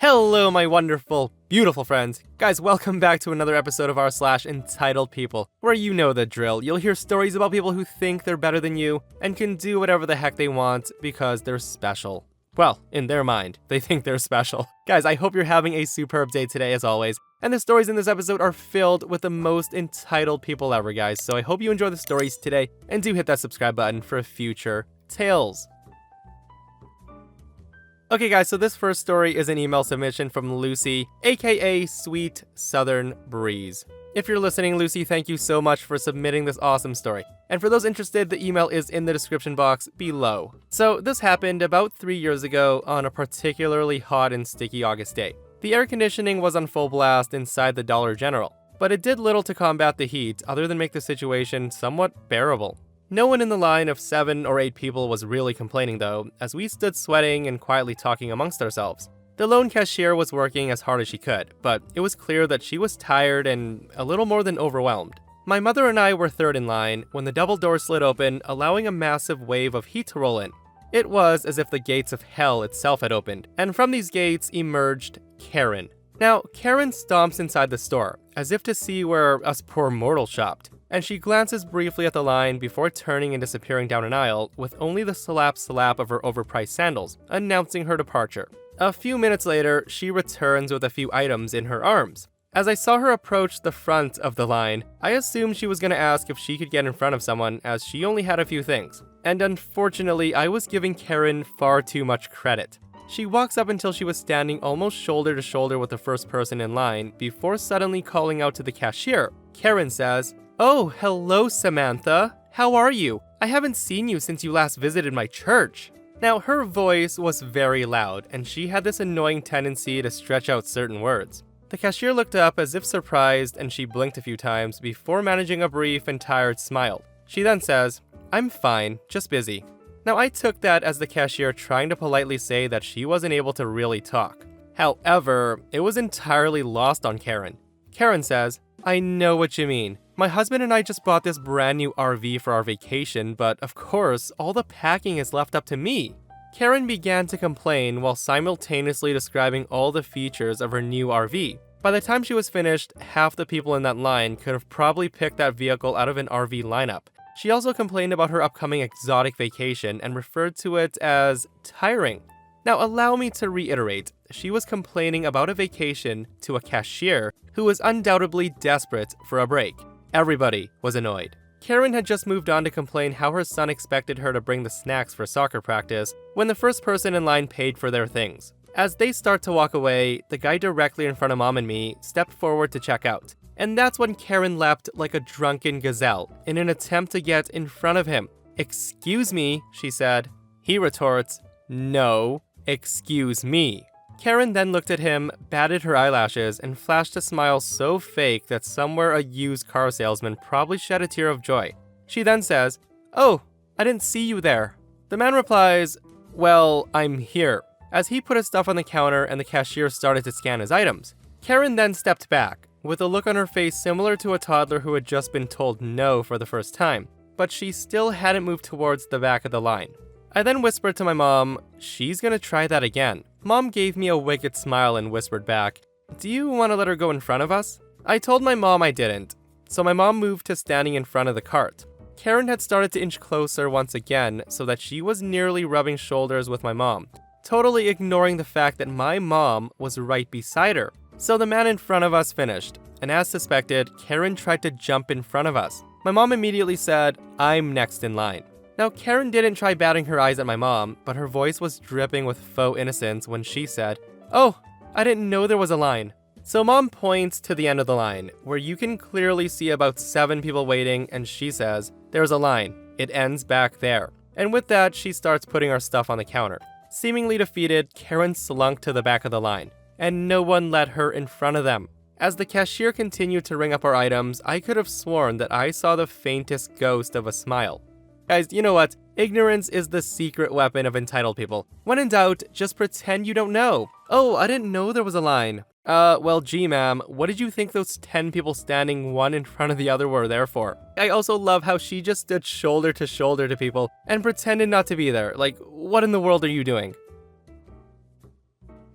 Hello, my wonderful, beautiful friends. Guys, welcome back to another episode of entitled people, where you know the drill. You'll hear stories about people who think they're better than you and can do whatever the heck they want because they're special. Well, in their mind, they think they're special. Guys, I hope you're having a superb day today as always. And the stories in this episode are filled with the most entitled people ever, guys. So I hope you enjoy the stories today and do hit that subscribe button for future tales. Okay guys, so this first story is an email submission from Lucy, aka Sweet Southern Breeze. If you're listening, Lucy, thank you so much for submitting this awesome story. And for those interested, the email is in the description box below. So this happened about 3 years ago on a particularly hot and sticky August day. The air conditioning was on full blast inside the Dollar General, but it did little to combat the heat other than make the situation somewhat bearable. No one in the line of 7 or 8 people was really complaining though, as we stood sweating and quietly talking amongst ourselves. The lone cashier was working as hard as she could, but it was clear that she was tired and a little more than overwhelmed. My mother and I were third in line when the double door slid open, allowing a massive wave of heat to roll in. It was as if the gates of hell itself had opened, and from these gates emerged Karen. Now, Karen stomps inside the store, as if to see where us poor mortals shopped. And she glances briefly at the line before turning and disappearing down an aisle with only the slap of her overpriced sandals, announcing her departure. A few minutes later, she returns with a few items in her arms. As I saw her approach the front of the line, I assumed she was going to ask if she could get in front of someone as she only had a few things. And unfortunately, I was giving Karen far too much credit. She walks up until she was standing almost shoulder to shoulder with the first person in line before suddenly calling out to the cashier. Karen says, "Oh, hello, Samantha. How are you? I haven't seen you since you last visited my church." Now, her voice was very loud, and she had this annoying tendency to stretch out certain words. The cashier looked up as if surprised, and she blinked a few times before managing a brief and tired smile. She then says, "I'm fine, just busy." Now, I took that as the cashier trying to politely say that she wasn't able to really talk. However, it was entirely lost on Karen. Karen says, "I know what you mean. My husband and I just bought this brand new RV for our vacation, but of course, all the packing is left up to me." Karen began to complain while simultaneously describing all the features of her new RV. By the time she was finished, half the people in that line could have probably picked that vehicle out of an RV lineup. She also complained about her upcoming exotic vacation and referred to it as tiring. Now, allow me to reiterate, she was complaining about a vacation to a cashier who was undoubtedly desperate for a break. Everybody was annoyed. Karen had just moved on to complain how her son expected her to bring the snacks for soccer practice when the first person in line paid for their things. As they start to walk away, the guy directly in front of Mom and me stepped forward to check out. And that's when Karen leapt like a drunken gazelle in an attempt to get in front of him. "Excuse me," she said. He retorts, "No, excuse me." Karen then looked at him, batted her eyelashes, and flashed a smile so fake that somewhere a used car salesman probably shed a tear of joy. She then says, "Oh, I didn't see you there." The man replies, "Well, I'm here," as he put his stuff on the counter and the cashier started to scan his items. Karen then stepped back, with a look on her face similar to a toddler who had just been told no for the first time, but she still hadn't moved towards the back of the line. I then whispered to my mom, "She's gonna try that again." Mom gave me a wicked smile and whispered back, "Do you want to let her go in front of us?" I told my mom I didn't, so my mom moved to standing in front of the cart. Karen had started to inch closer once again so that she was nearly rubbing shoulders with my mom, totally ignoring the fact that my mom was right beside her. So the man in front of us finished, and as suspected, Karen tried to jump in front of us. My mom immediately said, "I'm next in line." Now, Karen didn't try batting her eyes at my mom, but her voice was dripping with faux innocence when she said, "Oh, I didn't know there was a line." So Mom points to the end of the line, where you can clearly see about 7 people waiting, and she says, "There's a line. It ends back there." And with that, she starts putting our stuff on the counter. Seemingly defeated, Karen slunk to the back of the line, and no one let her in front of them. As the cashier continued to ring up our items, I could have sworn that I saw the faintest ghost of a smile. Guys, you know what? Ignorance is the secret weapon of entitled people. When in doubt, just pretend you don't know. "Oh, I didn't know there was a line." Well, gee, ma'am, what did you think those 10 people standing one in front of the other were there for? I also love how she just stood shoulder to people and pretended not to be there. Like, what in the world are you doing?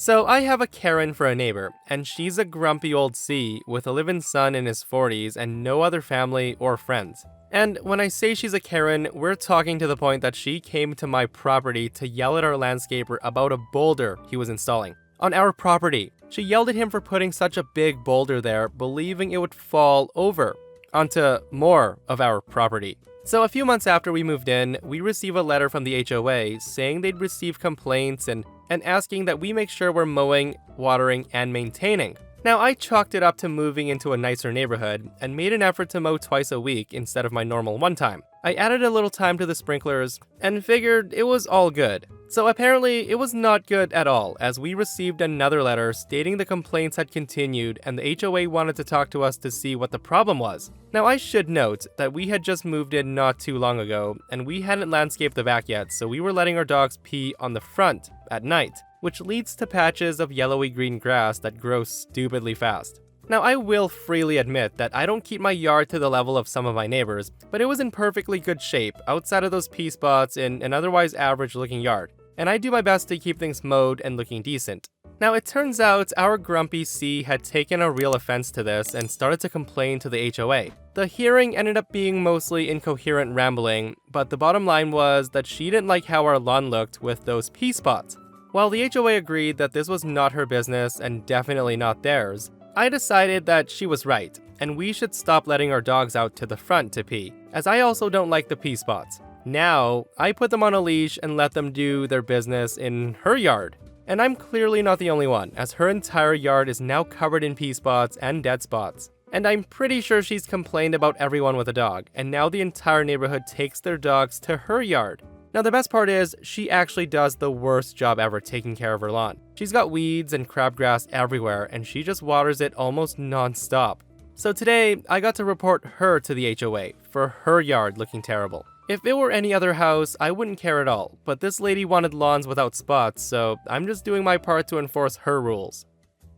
So I have a Karen for a neighbor, and she's a grumpy old C with a live-in son in his 40s and no other family or friends. And when I say she's a Karen, we're talking to the point that she came to my property to yell at our landscaper about a boulder he was installing on our property. She yelled at him for putting such a big boulder there, believing it would fall over onto more of our property. So a few months after we moved in, we receive a letter from the HOA saying they'd received complaints and asking that we make sure we're mowing, watering, and maintaining. Now, I chalked it up to moving into a nicer neighborhood and made an effort to mow twice a week instead of my normal one time. I added a little time to the sprinklers and figured it was all good. So apparently it was not good at all, as we received another letter stating the complaints had continued and the HOA wanted to talk to us to see what the problem was. Now, I should note that we had just moved in not too long ago and we hadn't landscaped the back yet, so we were letting our dogs pee on the front at night, which leads to patches of yellowy green grass that grow stupidly fast. Now, I will freely admit that I don't keep my yard to the level of some of my neighbors, but it was in perfectly good shape outside of those pee spots in an otherwise average looking yard, and I do my best to keep things mowed and looking decent. Now, it turns out our grumpy C had taken a real offense to this and started to complain to the HOA. The hearing ended up being mostly incoherent rambling, but the bottom line was that she didn't like how our lawn looked with those pee spots. While the HOA agreed that this was not her business and definitely not theirs, I decided that she was right, and we should stop letting our dogs out to the front to pee, as I also don't like the pee spots. Now, I put them on a leash and let them do their business in her yard. And I'm clearly not the only one, as her entire yard is now covered in pee spots and dead spots. And I'm pretty sure she's complained about everyone with a dog, and now the entire neighborhood takes their dogs to her yard. Now, the best part is, she actually does the worst job ever taking care of her lawn. She's got weeds and crabgrass everywhere, and she just waters it almost non-stop. So today, I got to report her to the HOA for her yard looking terrible. If it were any other house, I wouldn't care at all, but this lady wanted lawns without spots, so I'm just doing my part to enforce her rules.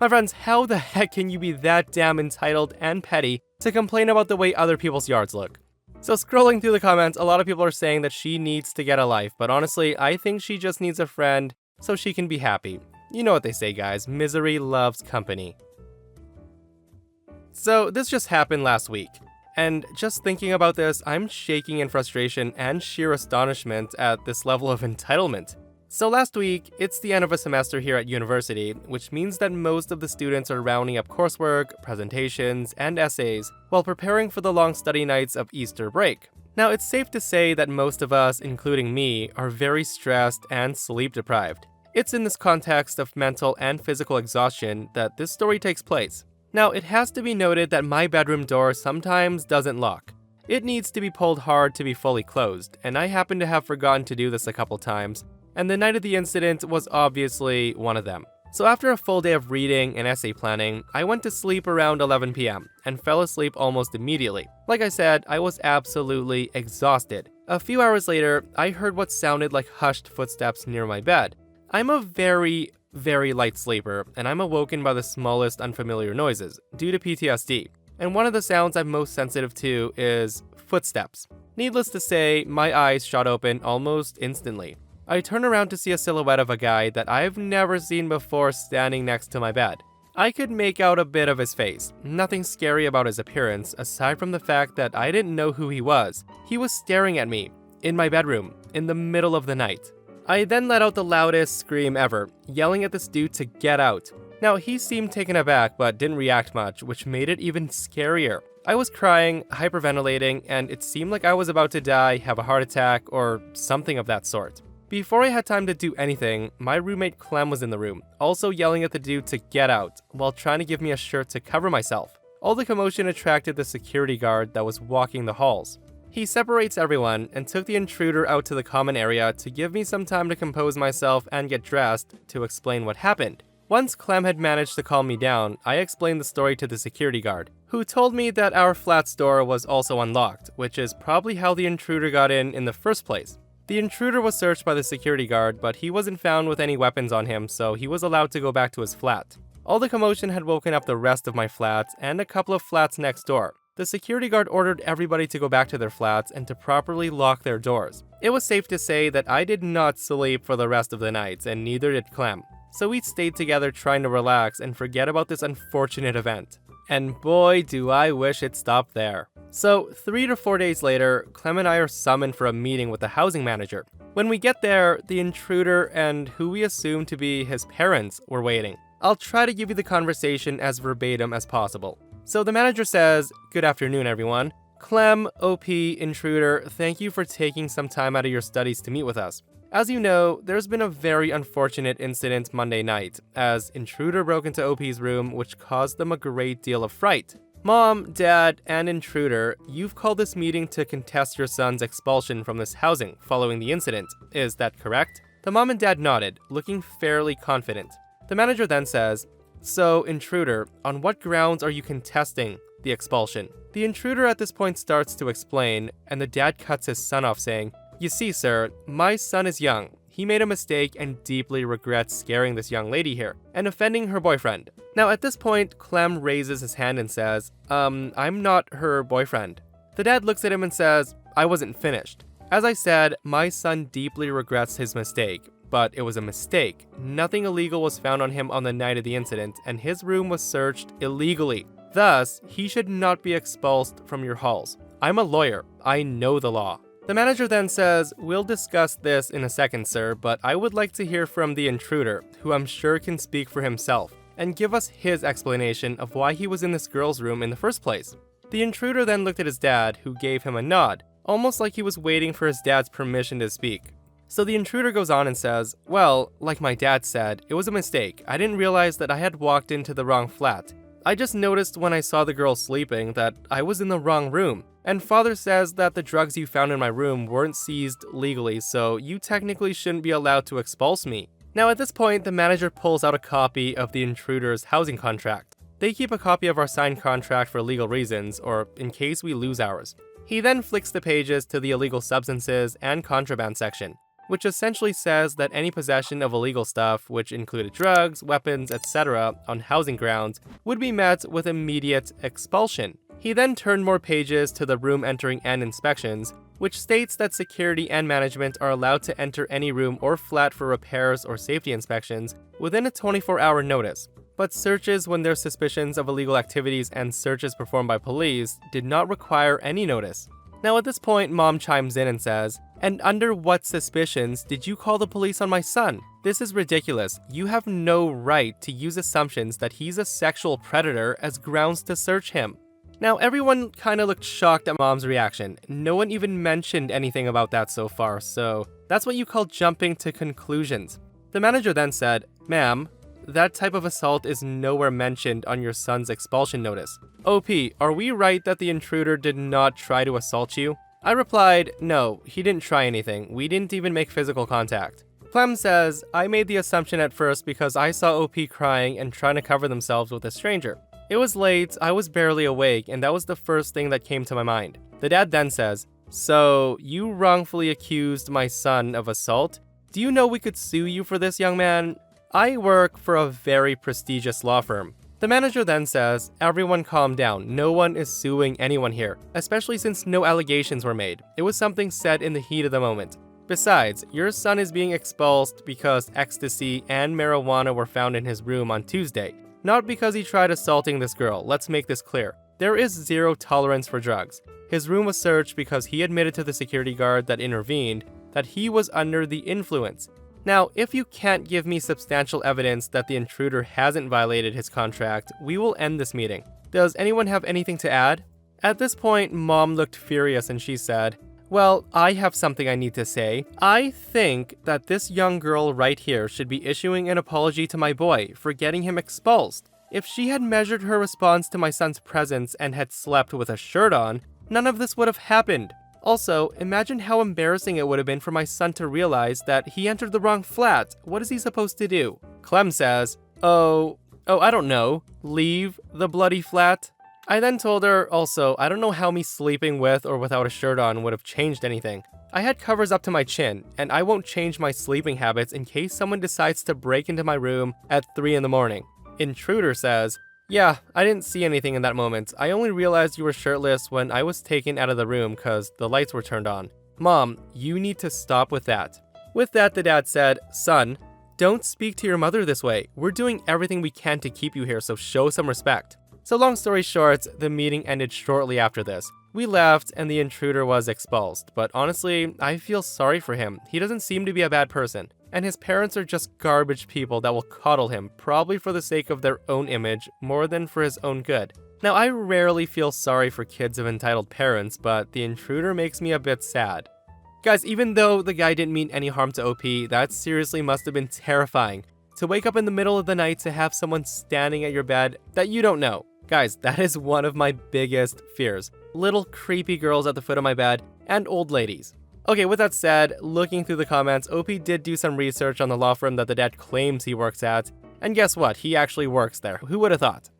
My friends, how the heck can you be that damn entitled and petty to complain about the way other people's yards look? So scrolling through the comments, a lot of people are saying that she needs to get a life, but honestly, I think she just needs a friend so she can be happy. You know what they say, guys, misery loves company. So this just happened last week, and just thinking about this, I'm shaking in frustration and sheer astonishment at this level of entitlement. So last week, it's the end of a semester here at university, which means that most of the students are rounding up coursework, presentations, and essays while preparing for the long study nights of Easter break. Now, it's safe to say that most of us, including me, are very stressed and sleep deprived. It's in this context of mental and physical exhaustion that this story takes place. Now, it has to be noted that my bedroom door sometimes doesn't lock. It needs to be pulled hard to be fully closed, and I happen to have forgotten to do this a couple times, and the night of the incident was obviously one of them. So after a full day of reading and essay planning, I went to sleep around 11 p.m. and fell asleep almost immediately. Like I said, I was absolutely exhausted. A few hours later, I heard what sounded like hushed footsteps near my bed. I'm a very light sleeper, and I'm awoken by the smallest unfamiliar noises, due to PTSD. And one of the sounds I'm most sensitive to is footsteps. Needless to say, my eyes shot open almost instantly. I turn around to see a silhouette of a guy that I've never seen before standing next to my bed. I could make out a bit of his face, nothing scary about his appearance aside from the fact that I didn't know who he was. He was staring at me, in my bedroom, in the middle of the night. I then let out the loudest scream ever, yelling at this dude to get out. Now, he seemed taken aback but didn't react much, which made it even scarier. I was crying, hyperventilating, and it seemed like I was about to die, have a heart attack, or something of that sort. Before I had time to do anything, my roommate Clem was in the room, also yelling at the dude to get out, while trying to give me a shirt to cover myself. All the commotion attracted the security guard that was walking the halls. He separates everyone and took the intruder out to the common area to give me some time to compose myself and get dressed to explain what happened. Once Clem had managed to calm me down, I explained the story to the security guard, who told me that our flat's door was also unlocked, which is probably how the intruder got in the first place. The intruder was searched by the security guard, but he wasn't found with any weapons on him, so he was allowed to go back to his flat. All the commotion had woken up the rest of my flats and a couple of flats next door. The security guard ordered everybody to go back to their flats and to properly lock their doors. It was safe to say that I did not sleep for the rest of the night, and neither did Clem. so we stayed together trying to relax and forget about this unfortunate event. And boy, do I wish it stopped there. So 3 to 4 days later, Clem and I are summoned for a meeting with the housing manager. When we get there, the intruder and who we assume to be his parents were waiting. I'll try to give you the conversation as verbatim as possible. So the manager says, "Good afternoon, everyone. Clem, OP, intruder, thank you for taking some time out of your studies to meet with us. As you know, there's been a very unfortunate incident Monday night, as intruder broke into OP's room, which caused them a great deal of fright. Mom, Dad, and intruder, you've called this meeting to contest your son's expulsion from this housing following the incident. Is that correct?" The mom and dad nodded, looking fairly confident. The manager then says, "So, intruder, on what grounds are you contesting the expulsion?" The intruder at this point starts to explain, and the dad cuts his son off saying, "You see, sir, my son is young. He made a mistake and deeply regrets scaring this young lady here and offending her boyfriend." Now at this point, Clem raises his hand and says, I'm not her boyfriend." The dad looks at him and says, "I wasn't finished. As I said, my son deeply regrets his mistake, but it was a mistake. Nothing illegal was found on him on the night of the incident, and his room was searched illegally. Thus, he should not be expelled from your halls. I'm a lawyer. I know the law." The manager then says, "We'll discuss this in a second, sir, but I would like to hear from the intruder, who I'm sure can speak for himself, and give us his explanation of why he was in this girl's room in the first place." The intruder then looked at his dad, who gave him a nod, almost like he was waiting for his dad's permission to speak. So the intruder goes on and says, "Well, like my dad said, it was a mistake. I didn't realize that I had walked into the wrong flat. I just noticed when I saw the girl sleeping that I was in the wrong room. And father says that the drugs you found in my room weren't seized legally, so you technically shouldn't be allowed to expulse me." Now at this point, the manager pulls out a copy of the intruder's housing contract. They keep a copy of our signed contract for legal reasons, or in case we lose ours. He then flicks the pages to the illegal substances and contraband section, which essentially says that any possession of illegal stuff, which included drugs, weapons, etc., on housing grounds, would be met with immediate expulsion. He then turned more pages to the room entering and inspections, which states that security and management are allowed to enter any room or flat for repairs or safety inspections within a 24-hour notice. But searches when there's suspicions of illegal activities and searches performed by police did not require any notice. Now at this point, Mom chimes in and says, "And under what suspicions did you call the police on my son? This is ridiculous. You have no right to use assumptions that he's a sexual predator as grounds to search him." Now everyone kinda looked shocked at Mom's reaction. No one even mentioned anything about that so far, so that's what you call jumping to conclusions. The manager then said, "Ma'am, that type of assault is nowhere mentioned on your son's expulsion notice. OP, are we right that the intruder did not try to assault you?" I replied, "No, he didn't try anything. We didn't even make physical contact." Clem says, "I made the assumption at first because I saw OP crying and trying to cover themselves with a stranger. It was late, I was barely awake, and that was the first thing that came to my mind." The dad then says, "So, you wrongfully accused my son of assault? Do you know we could sue you for this, young man? I work for a very prestigious law firm." The manager then says, "Everyone calm down. No one is suing anyone here, especially since no allegations were made. It was something said in the heat of the moment. Besides, your son is being expelled because ecstasy and marijuana were found in his room on Tuesday, not because he tried assaulting this girl. Let's make this clear. There is zero tolerance for drugs. His room was searched because he admitted to the security guard that intervened that he was under the influence. Now, if you can't give me substantial evidence that the intruder hasn't violated his contract, we will end this meeting. Does anyone have anything to add?" At this point, Mom looked furious and she said, "Well, I have something I need to say. I think that this young girl right here should be issuing an apology to my boy for getting him expelled. If she had measured her response to my son's presence and had slept with a shirt on, none of this would have happened. Also, imagine how embarrassing it would have been for my son to realize that he entered the wrong flat. What is he supposed to do?" Clem says, Oh, I don't know. Leave the bloody flat?" I then told her, also, I don't know how me sleeping with or without a shirt on would have changed anything. I had covers up to my chin, and I won't change my sleeping habits in case someone decides to break into my room at 3 in the morning. Intruder says, "Yeah, I didn't see anything in that moment. I only realized you were shirtless when I was taken out of the room cause the lights were turned on. Mom, you need to stop with that." With that, the dad said, "Son, Don't speak to your mother this way. We're doing everything we can to keep you here, so show some respect. So long story short, the meeting ended shortly after this. We left and the intruder was expelled, but honestly, I feel sorry for him. He doesn't seem to be a bad person, and his parents are just garbage people that will coddle him, probably for the sake of their own image more than for his own good. Now, I rarely feel sorry for kids of entitled parents, but the intruder makes me a bit sad. Guys, even though the guy didn't mean any harm to OP, that seriously must have been terrifying. To wake up in the middle of the night to have someone standing at your bed that you don't know. Guys, that is one of my biggest fears. Little creepy girls at the foot of my bed, and old ladies. Okay, with that said, looking through the comments, OP did do some research on the law firm that the dad claims he works at, and guess what? He actually works there. Who would have thought?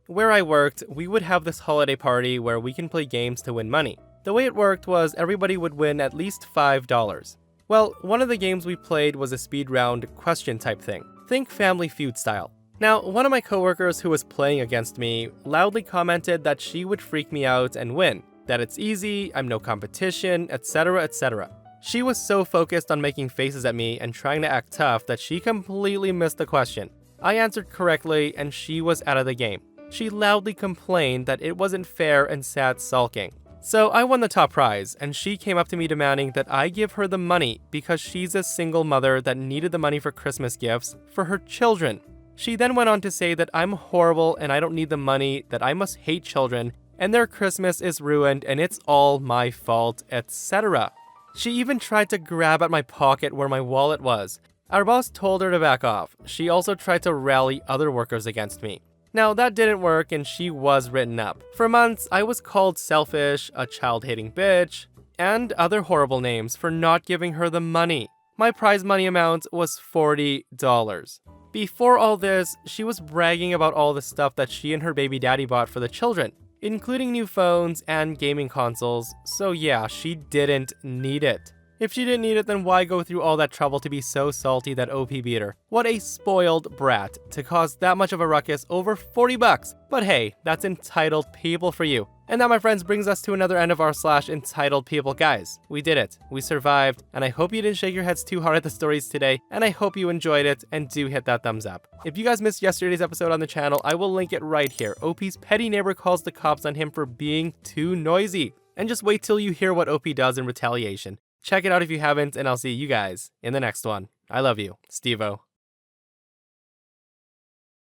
Where I worked, we would have this holiday party where we can play games to win money. The way it worked was everybody would win at least $5. Well, one of the games we played was a speed round question type thing. Think Family Feud style. Now, one of my coworkers who was playing against me loudly commented that she would freak me out and win, that it's easy, I'm no competition, etc, etc. She was so focused on making faces at me and trying to act tough that she completely missed the question. I answered correctly and she was out of the game. She loudly complained that it wasn't fair and sat sulking. So I won the top prize, and she came up to me demanding that I give her the money because she's a single mother that needed the money for Christmas gifts for her children. She then went on to say that I'm horrible and I don't need the money, that I must hate children, and their Christmas is ruined and it's all my fault, etc. She even tried to grab at my pocket where my wallet was. Our boss told her to back off. She also tried to rally other workers against me. Now, that didn't work and she was written up. For months, I was called selfish, a child-hating bitch, and other horrible names for not giving her the money. My prize money amount was $40. Before all this, she was bragging about all the stuff that she and her baby daddy bought for the children, including new phones and gaming consoles, so yeah, she didn't need it. If she didn't need it, then why go through all that trouble to be so salty that OP beat her? What a spoiled brat to cause that much of a ruckus over $40. But hey, that's entitled people for you. And that, my friends, brings us to another end of our /entitled people. Guys, we did it. We survived. And I hope you didn't shake your heads too hard at the stories today. And I hope you enjoyed it. And do hit that thumbs up. If you guys missed yesterday's episode on the channel, I will link it right here. OP's petty neighbor calls the cops on him for being too noisy. And just wait till you hear what OP does in retaliation. Check it out if you haven't, and I'll see you guys in the next one. I love you, Steve-O.